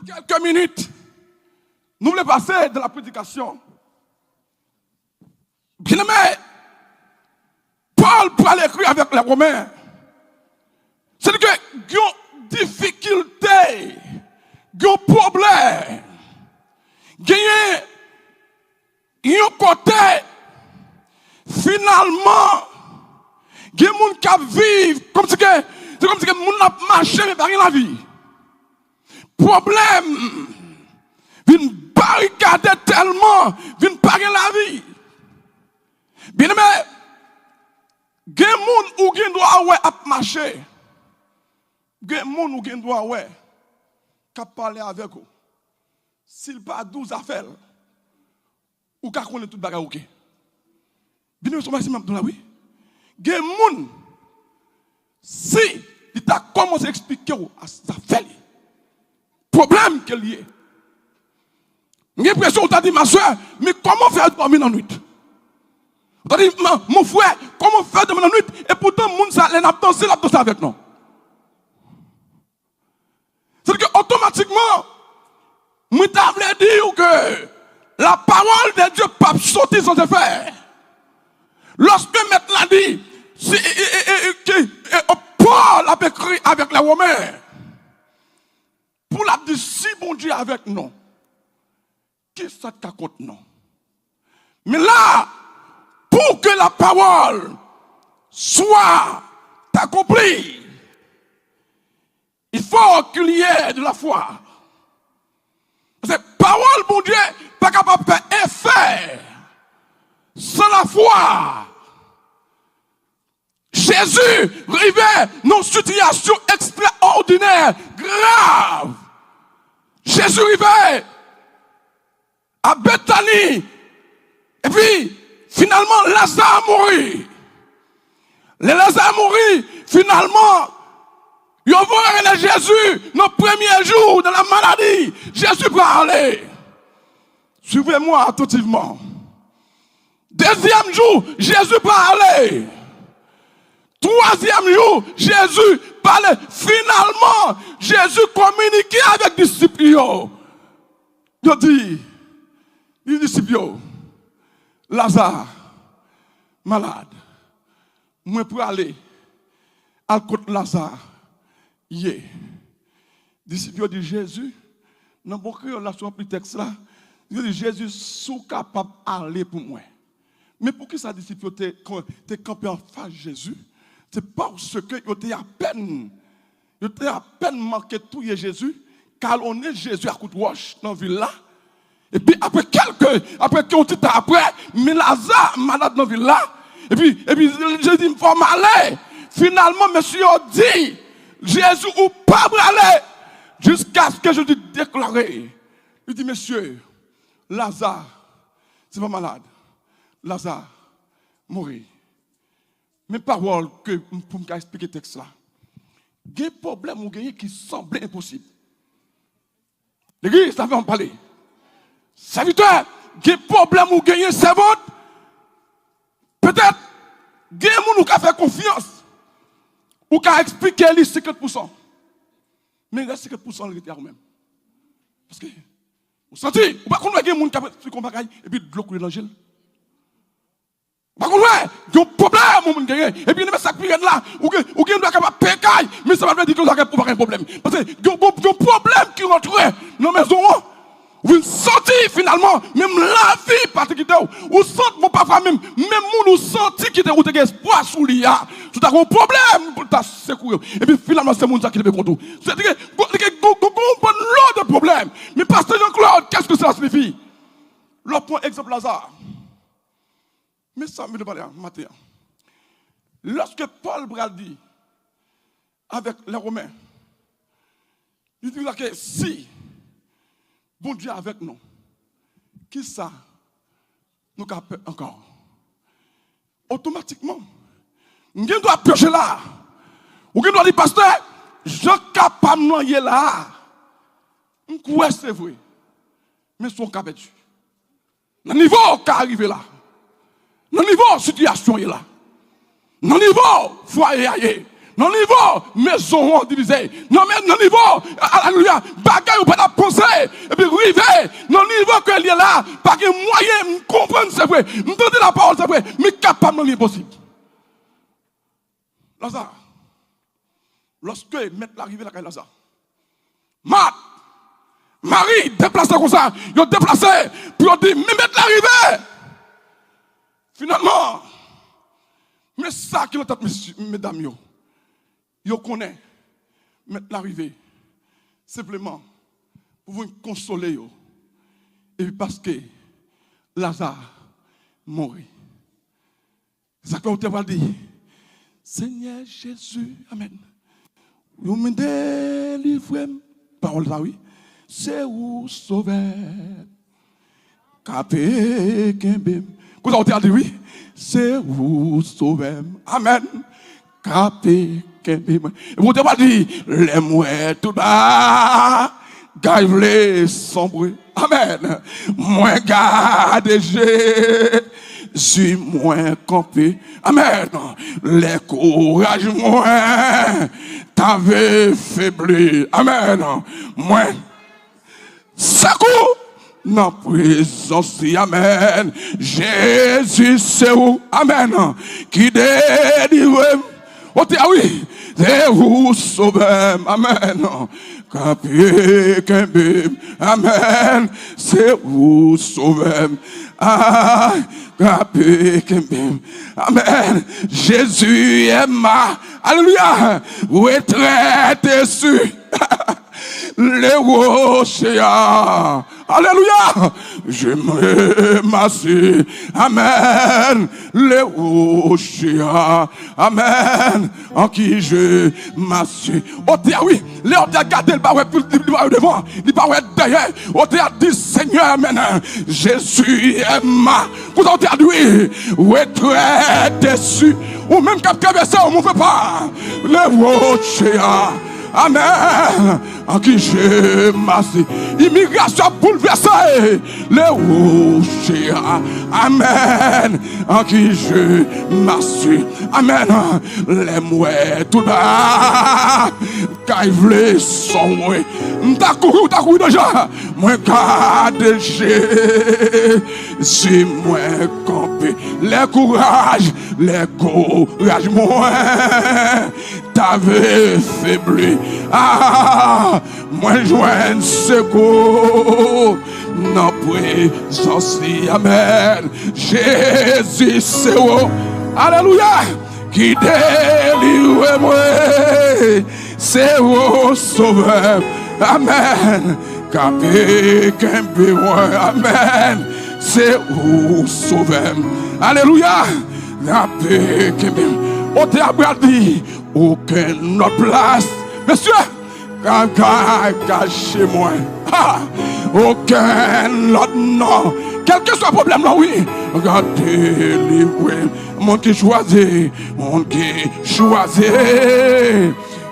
quelques minutes, nous voulons passer de la prédication. Bien aimé, Paul pour aller écrire avec les Romains. C'est que il y a une difficulté, il y a un problème. Il y a un côté, finalement, il y a des gens qui vivent comme si c'est comme si les gens ont marché mais pas la vie. Problème, vient barricader tellement, vient pas la vie. Bien aimé, il y a des gens qui doivent marcher. Il y a des gens qui doivent parler avec vous. S'il pas 12 affaires, ou qu'à connaître tout bagage ok. Bien aimé, son maximum dans la oui. Il y a des gens, si il t'a commencé à expliquer à sa affaire, problème qu'il y a. J'ai l'impression que tu as dit, ma soeur, mais comment faire dormir dans la nuit? Tu as dit, mon frère, comment faire dormir dans la nuit? Et pourtant, moun sa l'a dansé avec nous. C'est-à-dire qu'automatiquement, moi, je voulais dire que la parole de Dieu ne peut pas sortir sans effet. Lorsque maintenant dit, Paul a écrit avec les Romains, pour la dire, si bon Dieu avec nous, qui ça t'a contre nous? Mais là, pour que la parole soit accomplie, il faut qu'il y ait de la foi. Parce que parole, bon Dieu, pas capable de faire effet sans la foi. Jésus arrivait dans une situation extraordinaire, grave. Jésus arrivait à Bethanie. Et puis, finalement, Lazare a mouru. Les Lazare a mouru, finalement, ils ont vu Jésus, nos premiers jours de la maladie. Jésus parlait. Suivez-moi attentivement. Deuxième jour, Jésus parlait. Troisième jour, Jésus parlait. Finalement, Jésus communiquait avec les disciples. Il dit, les disciples, Lazare, malade. Moi pour aller à côté Lazare, les disciples dit Jésus, dans mon cœur, là, sur le texte là, il dit Jésus, sont capable d'aller pour moi. Mais pour qui ça disciple t'es campé en face de Jésus? C'est parce que il était à peine manqué tout Jésus, car on est Jésus à coup de roche dans la ville là. Et puis après quelques temps après, mais Lazare malade dans la ville là. Et puis je dis, il faut m'aller. Finalement, monsieur a dit, Jésus ou pas aller, jusqu'à ce que je dis déclaré. Il dit, monsieur, Lazare, c'est pas malade. Lazare, mourir. Mes paroles que pour me expliquer le texte là. Il y a des problèmes qui semblent impossibles. L'église, ça va en parler. Serviteur, il y a des problèmes où gagner servante. Peut-être, il y a des gens qui ont fait confiance. Ou qui ont expliqué les 50%. Mais il reste 50% qui est à vous-même. Parce que, vous sentez, vous ne pouvez pas des gens qui ont expliqué le et puis de l'eau couler dans le gel. Par contre, il y a un problème, et puis il y a un là, ou il y a un capable de pécaille, mais ça ne veut pas dire que vous n'avez pas un problème. Parce qu'il y a un problème qui rentre dans la maison. Vous sentez finalement, même la vie particulière, vous sentez, mon papa, même vous sentez qu'il y a un espoir sous l'IA. Vous avez un problème pour ta secourir. Et puis finalement, c'est mon qui le fait contre vous. C'est-à-dire qu'il y a un lot de problèmes. Mais pasteur Jean-Claude, qu'est-ce que ça signifie? Le point exemple Lazare. Mais ça me demande matin. Lorsque Paul dit avec les Romains, il dit que si bon Dieu avec nous, qui ça nous capte encore? Automatiquement, nous doit piocher là. Ou nous doit dire, pasteur, je capable de noyer là. Oui, c'est vrai. Mais son cap est dû. Le niveau qui arrive là. Le niveau situation est là. Le niveau foyer est. Dans le niveau, maison divisée. Dans le niveau, alléluia, bagaille ou pas la penser. Et puis, river, dans le niveau que il est là, pas de moyen de comprendre, c'est vrai. M'entendre la parole, c'est vrai. Mais capable, non, impossible. Lazare, lorsque mettre l'arrivée la Lazare, Marie déplacé comme ça, ils ont déplacé, puis ils dit, mais mettre l'arrivée. Finalement, mais ça qui est en tête, mesdames, ils connaissent mettre l'arrivée, simplement pour vous consoler. Et puis parce que Lazare mourit. C'est ça qu'on te dit. Seigneur Jésus, Amen. Vous me délivrez, parole ça oui, c'est où sauver. Capé, Kembim. Vous avez dit oui, c'est où sauver. Amen. Capé, Kembim. Vous avez dit, les mouettes tout bas, gaivlé sombre. Amen. Moins garde suis moins campé. Amen. Les courages moins t'avais faibli. Amen. Moins. Sakou. Non, présence, amen. Jésus, c'est où? Amen. Qui délivre. Oh, ah oui. C'est où sauver. Amen. Amen. C'est où sauver. Ah, amen. Jésus est ma, alléluia, retraite sur les rochers. Alléluia, je me remercie. Amen. Les rochers. Amen. En qui je m'assieds. Oh, oui, les autres regardent le barouet devant, le barouet derrière. Oh, dit Seigneur, amen. Jésus est ma. Vous avez dit oui, retraite dessus. Ou même quand traverser, on ne veut pas. Les rochers. Amen. En qui je m'assieds. Immigration bouleversée. Les rochers. Amen. En qui je m'assieds. Amen. Les mouettes tout bas. Caïvlé son mouet. T'as couru déjà. Moi, garde si moi campé. Les courages, moi. T'avais faibli. Ah, moi joins secours. Non, présence, amen. Jésus, c'est où? Alléluia. Qui délivre moi. C'est où sauveur. Amen. Capé, Kembé, moi. Amen. C'est où sauveur. Alléluia. Capé, Kembé. On t'a dit, aucune autre place. Monsieur, cachez-moi. Aucun autre nom. Quel que soit le problème là, oui. Regardez, livré. Mon qui choisit. Mon qui choisit.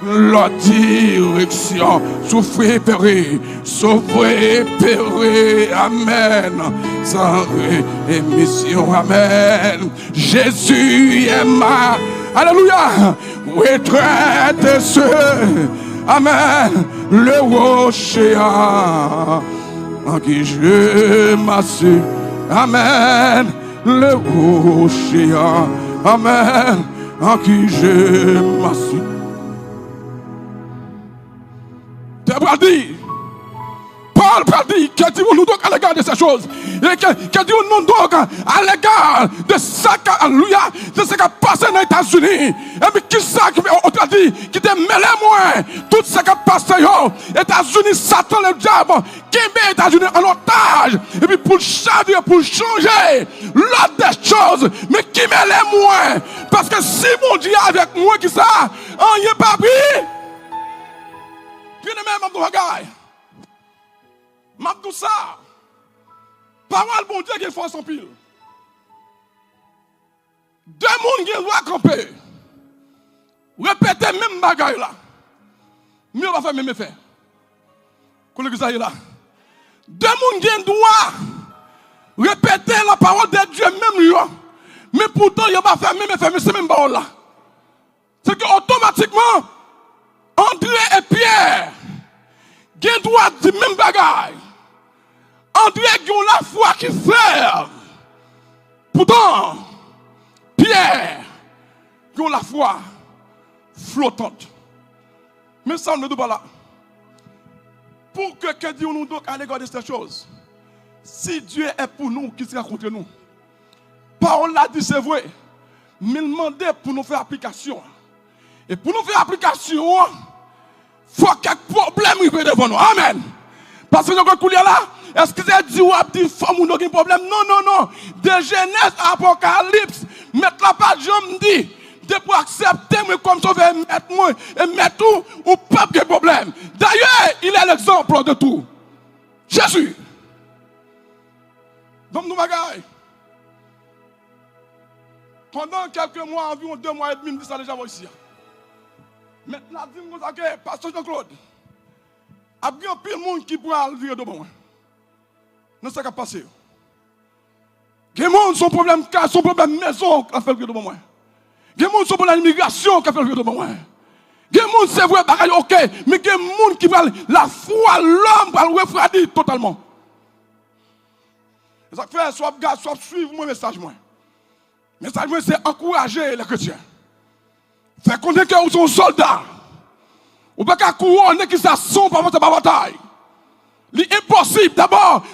La direction. Souffrez, périr. Souffrez, périr. Amen. Sans rémission. Amen. Jésus est ma. Alléluia. Retraite ce. Amen. Le rocher en qui je m'assieds. Amen. Le rocher. Amen. En qui je m'assieds. T'as dit. Paul dit que dit-nous donc à l'égard de ces choses. Et que dit-nous donc à l'égard de ça de ce qui a passé dans les États-Unis. Et puis qui ça qui a dit qui te mêlé moins tout ce qui a passé aux États-Unis, Satan le diable qui met les États-Unis en otage. Et puis pour changer l'autre des choses, mais qui mêlé moins. Parce que si mon Dieu avec moi qui ça, on n'y est pas pris. Puis même on regarde. M'a tout ça. Parole bon Dieu qui fait son pile. Deux monde qui doit camper. Répétez même bagaille là. Mais on va faire même effet. Qu'on le ça là. Deux monde qui doit répéter la parole de Dieu même là. Mais pourtant il va faire même effet mais c'est même parole là. c'est que automatiquement, André et Pierre, ont droit de même bagaille. André a la foi qui fait. Pourtant, Pierre a la foi flottante. Mais ça, on ne doit pas là. Pour que Dieu nous donc à l'égard de ces choses, si Dieu est pour nous, qui sera contre nous? Parole l'a dit, c'est vrai. Mais il demandait pour nous faire application. Et pour nous faire application, il faut quelques problèmes devant nous. Amen. Parce que nous avons là, est-ce que c'est dit ou dit femme ou aucun problème? Non, non, non. De Genèse à Apocalypse, mettre la page, je me dis, de pour accepter moi comme sauveur, mettre moi et mettre tout, ou pas de problème. D'ailleurs, il est l'exemple de tout. Jésus. Donc nous bagaille. Pendant quelques mois, environ 2 mois et demi, ça déjà ici. Maintenant, dis-moi que Pasteur Jean-Claude, il y a bien pile de monde qui pourra le vivre de bon. Non, ça qui a passé. Il y a des gens qui ont son problème maison qui a fait le vivre de bon. Il y a des gens qui ont problème immigration qui a fait le vivre de bon. Il y a des gens qui c'est vrai, ok, mais il y a des gens qui veulent la foi, l'homme, pour le refroidir totalement. Ça fait, soit suivre mon message. Le message, c'est encourager les chrétiens. Faire connaître que vous êtes soldats. Vous ne pouvez pas couronner qui s'assombent par votre bataille. C'est impossible. D'abord,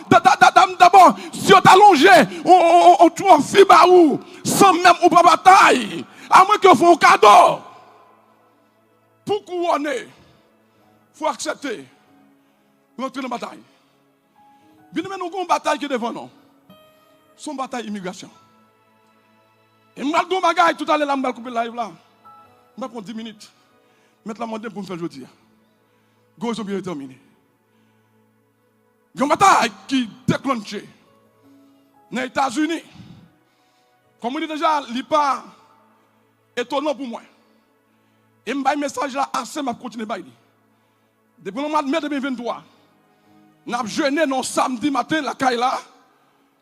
si on t'allonge, on trouve un fibarou, sans même ou pas bataille. À moins qu'on fasse un cadeau. Pour couronner, il faut accepter. Rentrer dans la bataille. Bien, nous avons une bataille qui est devant nous. C'est une bataille d'immigration. Et je vais dire bagaille tout à l'heure, je vais couper le live là. Je vais prendre 10 minutes. Mettre la montagne pour me faire aujourd'hui. Go, ils ont bien déterminé. Il y a une bataille qui déclenchée dans les États-Unis. Comme on dit déjà, il n'est pas étonnant pour moi. Et je vais un message là assez, je vais continuer à dire. Depuis le mois de mai 2023, nous avons jeûné non samedi matin, la caille là.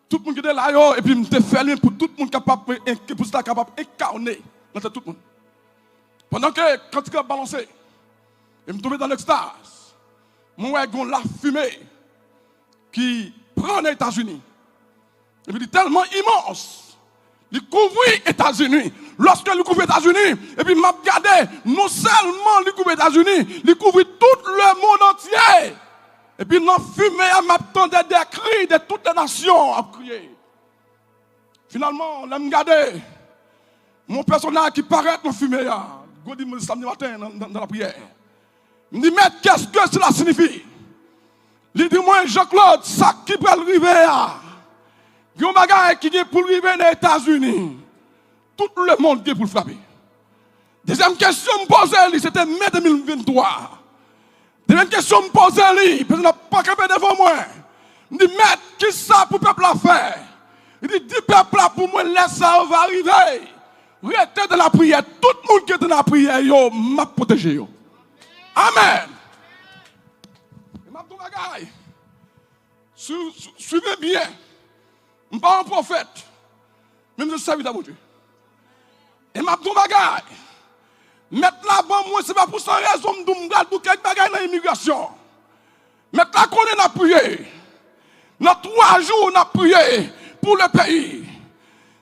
Tout le monde qui était là, et puis je me fait pour tout le monde capable d'incarner dans tout le monde. Pendant que, quand il a balancé, je me tombé dans l'extase. Moi, j'ai la fumée qui prend les États-Unis. Et puis, tellement immense. Il couvre les États-Unis. Lorsque il couvre les États-Unis, et puis, m'a regardé, non seulement il couvre les États-Unis, il couvre tout le monde entier. Et puis, dans la fumée, m'attendait des cris de toutes les nations à crier. Finalement, je me regardé, mon personnage qui paraît dans la fumée, je dis samedi matin dans la prière. Je me dis, mais qu'est-ce que cela signifie? Il dit, moi, Jean-Claude, ça qui peut arriver, il y a un bagage qui est pour arriver dans les États-Unis. Tout le monde qui est pour le frapper. Deuxième question me posait, c'était mai 2023. Deuxième question me posait, parce qu'il n'a pas capé devant moi. Il dit, maître, qui ça pour le peuple à faire? Il dit, 10 peuples là pour moi, laisse ça, va arriver. Restez dans la prière. Tout le monde qui est dans la prière, yo, m'a protégé. Yo. Amen. Et m'a dit, bagaille. Suivez bien. Je ne suis pas un prophète. Même je suis serviteur de Dieu. Et m'a dit, bagaille. Mettre là-bas, moi, ce n'est pas pour ça raison de me garder pour quelques bagailles dans l'immigration. Mettre là qu'on est à prier. Dans 3 jours, on a prié pour le pays.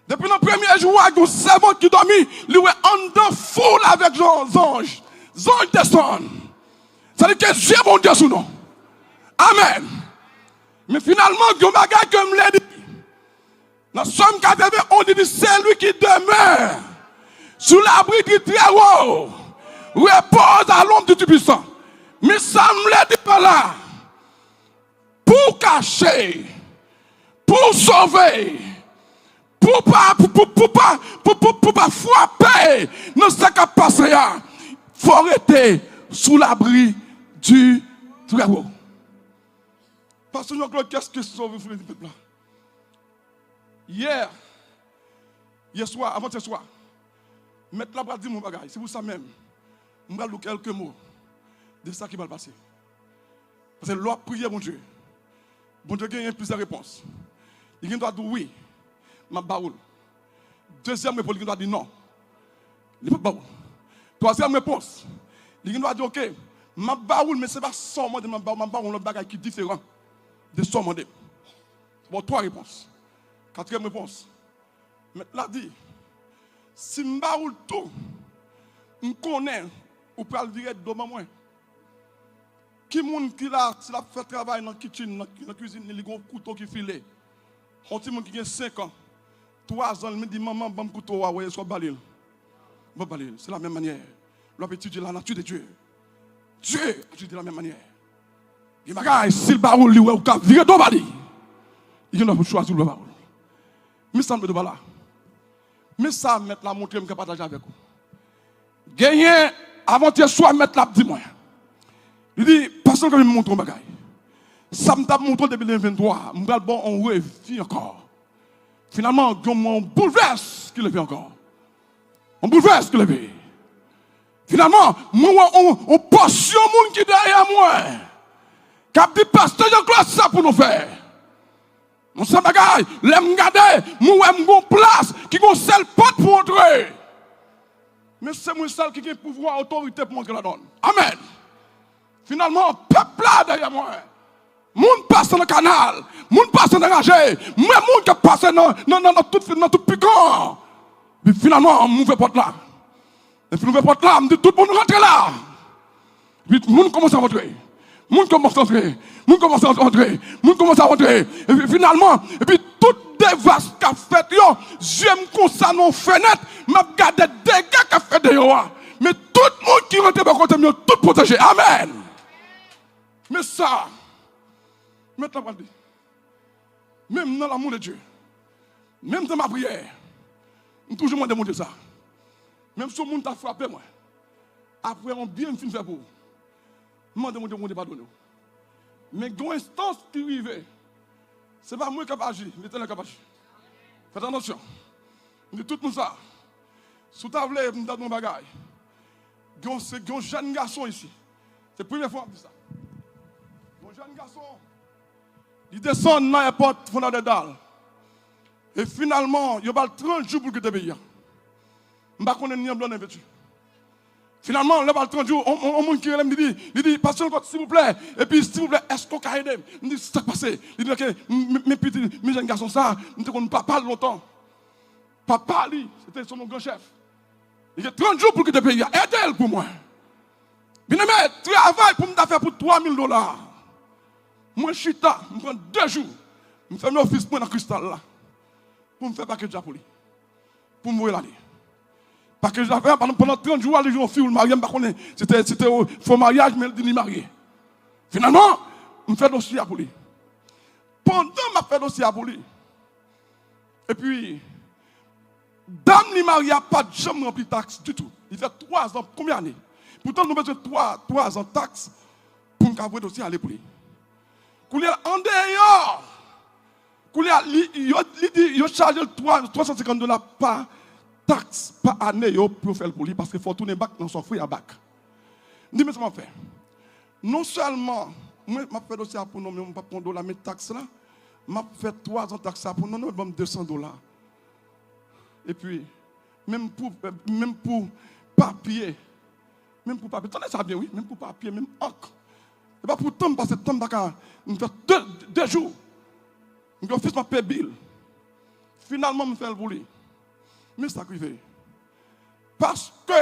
Depuis le premier jour, il y a un servant qui dormit, il est en dedans foule avec les anges. Les anges descendent. Ça veut dire que Dieu est mon Dieu sous nous. Amen. Mais finalement, il y a un bagage comme l'a dit. Dans Somme 80, on dit c'est lui qui demeure sous l'abri du très haut, repose à l'ombre du Tout-Puissant. Mais ça me l'a dit par là. Pour cacher, pour sauver, pour pas frapper dans ce qui a passé, il faut rester sous l'abri du très haut. Parce que Jean-Claude, qu'est-ce que sauve le peuple là? Hier soir, avant ce soir, mettre la bras dit mon bagage, c'est pour ça même. Je vais vous quelques mots de ça qui va passer. Parce que l'on prier mon Dieu. Bon Dieu a plusieurs réponses. Il doit dire oui, ma baoul. Deuxième réponse, il doit dire non. Il ne peut pas. Troisième réponse. Il doit dire, ok, ma baoule, mais ce n'est pas seulement de ma baoule, un bagage qui est différent de son demandé. Bon, trois réponses. Quatrième réponse. Maintenant, dit, si je baoule tout, je connais, ou peut le virer de moi. Qui monde qui a fait travail dans la cuisine, il a un couteau qui file. On dit qui a 5 ans, 3 ans, il me dit maman, bon couteau, ouais, soit balil. C'est la même manière. On va étudier la nature de Dieu. Dieu étudie de la même manière. Il m'a dit, si le baroul lui ou cap virer de bali, il doit choisir le baroul. Mais ça me dit là. Mais ça mettre la montrer me partager avec vous. Gagner avant de soit mettre la dis-moi. Il dit personne que me montre un bagage. Ça me t'a montré depuis 2023, me gal bon on revient encore. Finalement, on bouleverse qu'il le encore. On bouleverse qu'il le Finalement, moi, on portion monde qui derrière moi. Cap dit pasteur Jean-Claude ça pour nous faire. On s'en bagaille, l'aime garder, moi m'gon place qui gon seule porte pour entrer. Mais c'est moi seul qui a pouvoir autorité pour montrer la donne. Amen. Finalement, peuple là derrière moi. Moun passe dans le canal, moun passe dans le rangé, moi moun qui passe dans tout piquant. Puis finalement, on m'ouvre porte là. Et puis, nous porte là, on dit tout le monde rentre là. Puis, le monde commence à rentrer. Le monde commence à rentrer. Le monde commence à rentrer. Le monde commence à rentrer. Et puis, finalement, et puis, toutes les vases qu'a fait, j'aime comme ça, nos fenêtres, m'a regardé des dégâts qu'a fait de yo. Mais tout le monde qui rentre par contre, tout protégé. Amen. Mais ça, maintenant, même dans l'amour de Dieu, même dans ma prière, je toujours me demander ça. Même si le monde t'a frappé, moi, après on bien me fait pour vous, je demande pardon. Mais il y a une instance qui arrive, ce n'est pas moi qui ai agi, mais c'est qui agi. Faites attention. Je dis tout le monde ça. Si tu veux me donner un bagage, il y a un jeune garçon ici. C'est la première fois que je dis ça. Un jeune garçon, il descend dans la porte fondale de Dalle. Et finalement, il y a 30 jours pour que tu te payes. Je ne sais pas si je suis vêtu. Finalement, là, 30 jours, on qui me dit, pasteur, s'il vous plaît, et puis, s'il vous plaît, est-ce qu'on peut aider? Je dis, c'est passé. Il dit, ok, mes jeunes garçons, ça, on ne parle pas longtemps. Papa, lui, c'était son grand chef. Il y a 30 jours pour que tu payes. Aide-le pour moi. Bien aimé, travaille pour me faire pour $3,000. Moi, je suis là, je prends 2 jours. Je fais mon office pour dans le cristal là. Pour me faire paquet de pour lui. Pour me voir l'aller. Parce que pendant 30 jours, les gens ont marié, c'était un faux mariage, mais il dit marié. Finalement, je fais dossier pour lui. Pendant que je fais dossier pour lui, et puis, dame ni marié n'a pas de jamais rempli de taxes du tout. Il fait 3 ans, combien d'années? Pourtant, nous avons besoin de 3 ans de taxes pour nous avoir un dossier aller pour lui. Quand il est en dehors, il a chargé $350 par taxe par année pour faire pour lui parce qu'il faut tourner bac dans son fruit à bac. Je dis, mais ça m'a fait. Non seulement, moi, je fais dossier pour nous, mais je ne pas prendre la taxe là. Je fait 3 ans de taxe pour nous, je vais $200. Et puis, même pour papier, attendez ça bien, oui, même pour papier, même encre. Et pas pour temps, parce que temps, d'accord, je fais 2 jours. Je fais ma paie bill. Finalement, je fais le boulot. Mais c'est arrivé. Parce que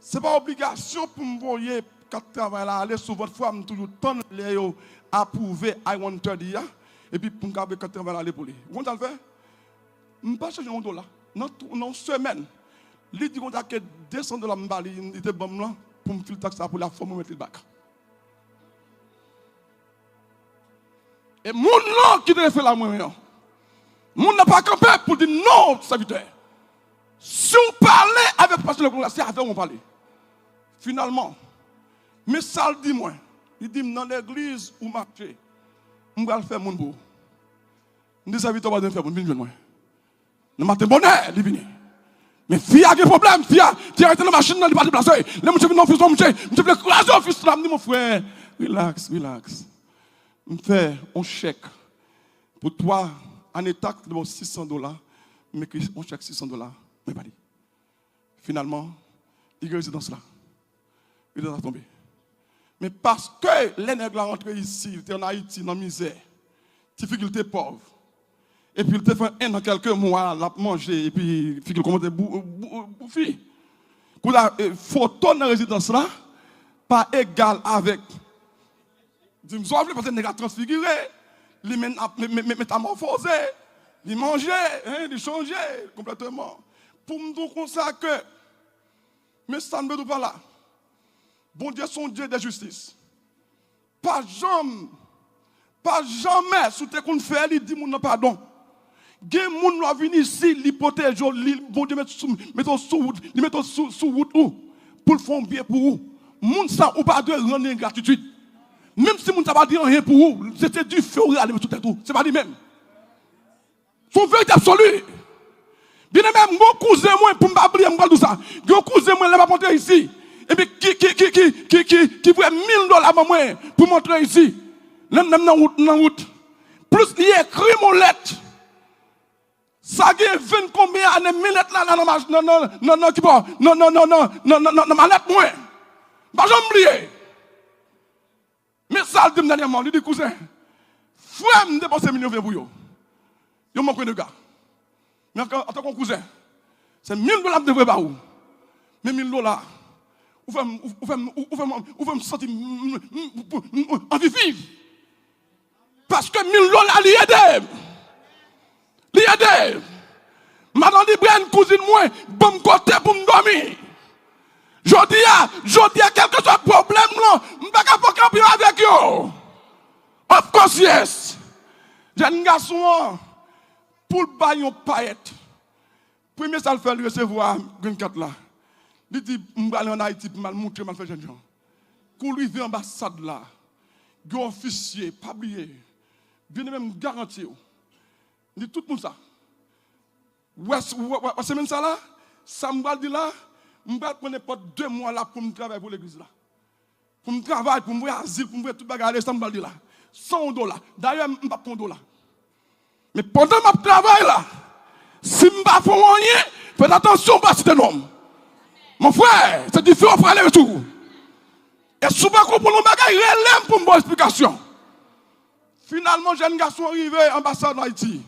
ce n'est pas obligation pour me voir quand je travaille là, aller sur votre foi, je toujours tendre les approuver I-130 et puis pour me garder quand je travaille là, aller pour lui. Vous comprenez le faire? Je ne vais pas chercher $1. Dans une semaine, il dit qu'on a que $200 il était bon là pour me faire le taxe pour la forme mettre le bac. Et mon nom qui devait faire la moyen. Mon n'a pas campé pour dire non, serviteur. Si on parlait avec le pasteur de la c'est avec on parlait. Finalement, mais ça le dit moi. Il dit dans l'église où marcher, on va le faire mon beau. Je dis serviteur va faire mon bien moi. Le matin bonheur, il vient. Mais fille a des problèmes, fille a arrêté la machine dans le pas déplacer. Les monsieur non fils monsieur veux craser au fils là, me dit mon frère, relax. Je fais un chèque pour toi. En état de $600, mais on chèque $600, mais pas dit. Finalement, Il est dans cela. Il est tombé. Mais parce que les nègres sont rentrés ici, ils étaient en Haïti, dans la misère, difficulté pauvre. Et puis il a fait un an, quelques mois, il a mangé, et puis il a commencé à bouffer. Quand la photo dans la résidence là, pas égal avec. Je me souviens parce que les nègres transfiguré, les métamorphosé, les manger, les changer complètement. Pour me dire comme ça que, mais ça ne me dit pas là. Bon Dieu, son Dieu de justice. Pas jamais, sous tes qu'on fait, il dit mon pardon. Gen moun va venir ici, l'hypothèse, bon Dieu, mettons sous route, il mettons sous route pour faire bien pour vous. Moun ça ou pas de rendre gratitude. Même si moun ça pas dire rien pour vous, c'était du feu ou aller tout et tout. C'est pas lui même. Son vérité absolue. Bien même mon cousin moi pour me oublier moi tout ça. Mon cousin moi là va monter ici. Et puis qui voit $1000 moi pour montrer ici. Dans route. Plus il écrit mon lettre. Ça gagne 20 combien d'années minutes là non ma lettre moi. Pas jamais oublier. Mais ça le dit dernièrement, il dit cousin, frère me dépenser millions pour yo. Yo manque de gars. Mais en tant que cousin, c'est $1000 devrait pas ou. Mais $1000 ou fait me sentir en vivre. Parce que $1000 li aide. Li aide. Madame Librienne cousine moi, bon côté pour me dormir. Je dis à quel que soit le problème, non, je ne peux pas camper avec eux. Of course, yes. J'ai un garçon pour le bail en paillette. Premier, ça le fait recevoir Green Cat là. Il dit, je vais aller en Haïti pour me montrer, je vais faire jeune gens. Quand lui vient à l'ambassade là, il y a un officier, pas oublié, bien même garanti. Il dit tout le monde ça. Ouais, c'est même ça là, ça me va dire là. Je ne vais pas prendre 2 mois là pour me travailler pour l'église là. Pour me travailler, pour me voir asile, pour me voir tout le bagage, ça me va dire là. $100. D'ailleurs, je ne vais pas prendre $. Mais pendant que je travaille là, si je ne vais pas faire rien, faites attention, pas si c'est un homme. Mon frère, c'est différent pour aller et tout. Et souvent, quand on prend le bagage, il relève pour une bonne explication. Finalement, j'ai un garçon arrivé à l'ambassade d'Haïti.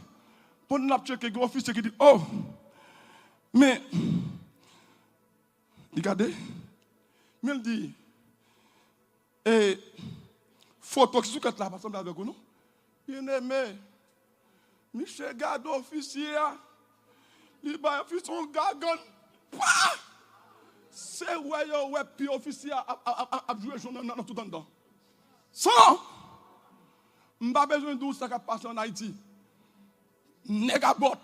Pour nous checker, un officier qui dit, oh, mais. Regardez, mais il dit, et photo qui sont là, par exemple, avec nous, bien aimé, Michel garde officier, il va faire son gagon, c'est ouais, puis officier a joué dans tout le temps. Sans, je n'ai pas besoin de ça qui passe en Haïti. Négabot,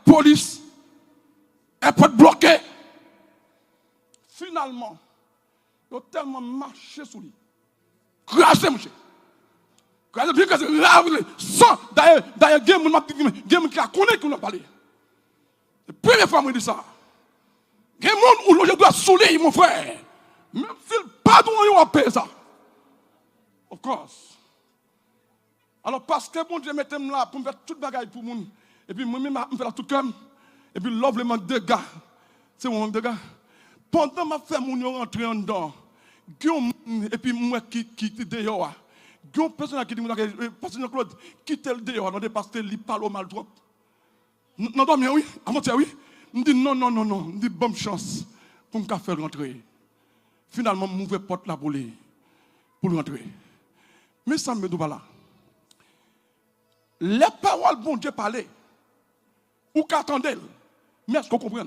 police. Elle peut être bloquée. Finalement, ils ont tellement marché sur lui. Crasé, monsieur. Crasé, bien crasé. Sans, d'ailleurs, game qui a connu qu'on a parlé. La première fois, je dis ça. Il y a des gens où je dois soulever, mon frère. Même s'il pas de on payer ça. Of course. Alors, parce que bon Dieu mettait là pour me faire tout le bagage pour moi. Et puis, moi-même, je me fais la toute comme. Et puis, l'enlèvement de gars. C'est mon de gars. Pendant que je fais mon rentrer en dedans, et puis moi qui était dehors, il y a une personne qui dit, Pasteur Claude, quitte le dehors, parce qu'il parle au mal trop. Non, oui, à mon oui. Je dis non. Je dis bonne chance pour me faire rentrer. Finalement, je m'ouvre porte la pour rentrer. Mais ça ne me dit pas là. Les paroles, bon Dieu parlait. Ou qu'attendez, mais est-ce qu'on comprend?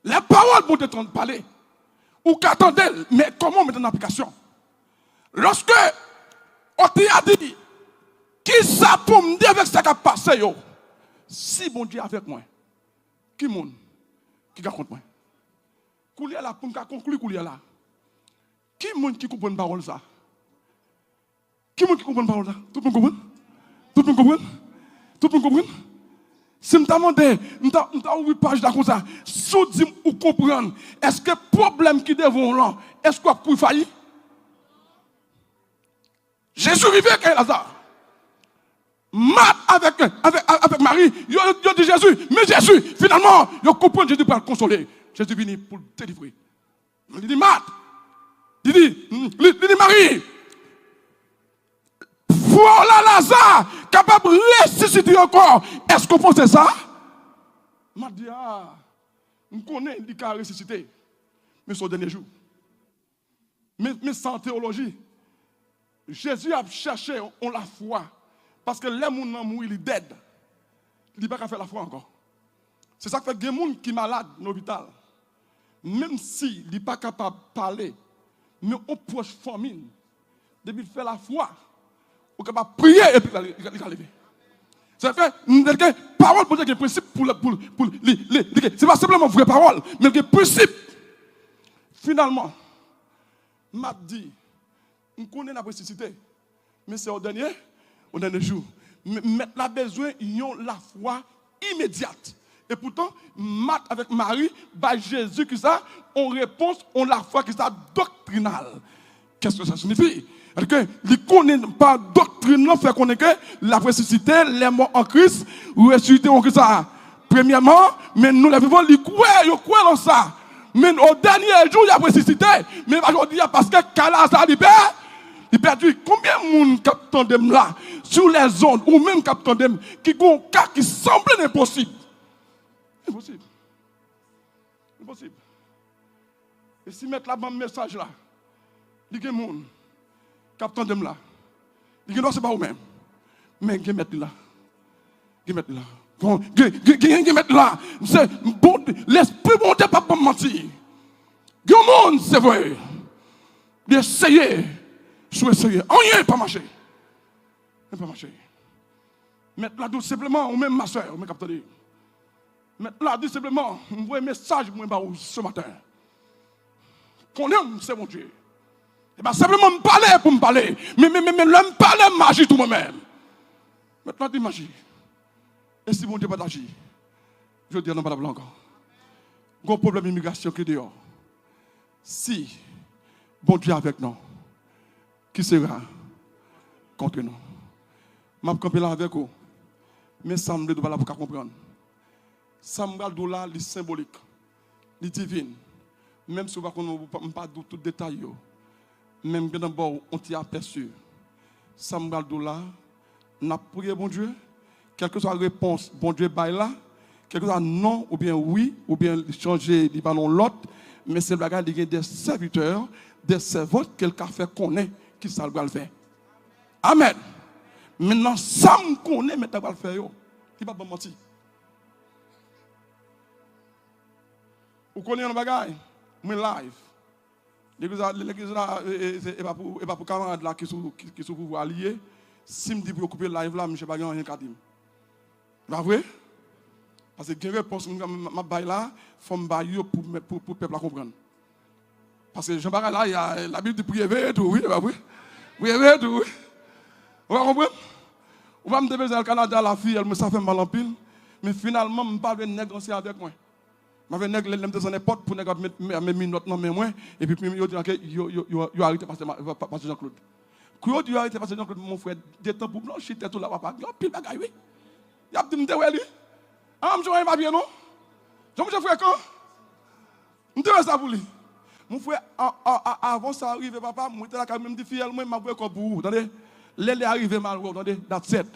Les paroles vont être parler. Ou qu'attendez, mais comment mettre en application? Lorsque on t'a dit, qui ça pour me dire avec ce qui a passé, si bon Dieu avec moi, qui monde qui raconte moi? Coulier là, pour me conclure, coulier là. Qui monde qui comprend une parole ça? Qui monde qui comprend une parole ça? Tout le monde comprend? Tout le monde comprend? Tout le monde comprend? Si je me demande, je vais ouvrir page là comme ça, si vous comprenez, est-ce que le problème qui devant là, est-ce qu'on peut faillir? Jésus arrivé avec Lazare. Marthe avec Marie, ils ont dit Jésus, mais Jésus, finalement, ils comprennent Jésus pour le consoler. Jésus vient pour le délivrer. Il dit Marthe, il dit Marie, voilà Lazare, capable de ressusciter encore. Est-ce qu'on pense ça? Marthe dit, on connaît, il a ressuscité. Mais son dernier jour. Mais sans théologie. Jésus a cherché, on la foi. Parce que les gens qui sont il est dead. Il n'a pas fait la foi encore. C'est ça qui fait que des gens qui sont malades dans l'hôpital. Même s'il n'est pas capable de parler, mais on proche famine, depuis qu'il fait la foi, on est capable de prier et puis il va lever. Ça fait que parole pour dire que principe pour c'est pas simplement vraie parole, mais que principe. Finalement, m'a dit, on connaît la nécessité, mais c'est au dernier jour. Maintenant, a besoin de la foi immédiate. Et pourtant, Marthe avec Marie, bah Jésus qui ça, on réponse, on la foi qui ça doctrinale. Qu'est-ce que ça signifie? Parce que ne connaît pas doctrine, fait qu'on est que la ressuscité, les morts en Christ, ressuscité en Christ. Premièrement, mais nous les vivons, ils croient dans ça. Mais au dernier jour, il a ressuscité. Mais aujourd'hui, parce que Kalasa il perdu combien de monde captandem là, sur les ondes, ou même captandem, qui ont un cas qui semble impossible. Impossible. Impossible. Et si mettre là-bas un message là, il y a des gens captandem là, il y a des gens, c'est pas vous-même. Mais il y a des gens là. Il y a des gens là. Il y a là. L'esprit bon Dieu pas pour mentir. Il y a des gens, c'est vrai. D'essayer. Essayer. On n'y pas marché. Pas marché. Mettre là tout simplement, ou même ma soeur, ou même capteur. Mettre là tout simplement, on voit un message ce matin. Qu'on aime, c'est mon Dieu. Et bien simplement me parler pour me parler. Mais l'homme parler magie tout moi-même. Maintenant, dis magie. Et si mon Dieu pas d'agir, je veux dire non pas la encore. Gros problème d'immigration qui est dehors. Si bon Dieu est avec nous, qui sera contre nous? Je vais camper là avec vous. Mais ça me doit pas pour comprendre. Ça me doit là, c'est symbolique, c'est divin. Même si on ne pas tout le détail, même bien d'abord, on t'y aperçu. Ça me doit là, on a prié bon Dieu, quelle que soit la réponse, bon Dieu baille là, quel que soit non, ou bien oui, ou bien changer, il va non l'autre, mais c'est le bagage, il y a des serviteurs, des servantes, quelqu'un fait connaître qui ça va le faire. Amen. Maintenant, ça me connaît, mais tu vas le faire. Qui va pas mentir. Vous connaissez un bagage? Moi live. L'église là, et pas pour camarades là qui sont pour vous allier. Si me dit pour couper live là, je ne sais pas rien qu'à dire. C'est vrai? Parce que une réponse, ma baille là, il faut me bailler pour le peuple à comprendre. Parce que Jean-Baptiste là, il y a la Bible de prier et tout, oui, bah oui. Prier et tout, oui. Vous comprenez? On va me déposer au Canada, la fille, elle me ça fait mal en pile. Mais finalement, je ne parle pas de négocier avec moi. Je vais négocier les portes pour mettre mes notes dans mes mains. Et puis, je dis que arrêté passer Jean-Claude. Quand je arrêté passer Jean-Claude, mon frère, des temps pour blanchir, tout là, papa. Il y a pile bagaille, oui. Il y a dit, je lui. Ah, je ne pas bien, non? Je me frère quand? Je me ça pour lui. Mon frère, avant ça arrive, papa, moi, j'étais là quand même dit, fille, moi, je m'avoue comme pour vous. Attendez, l'aile est arrivée mal, attendez, that's it.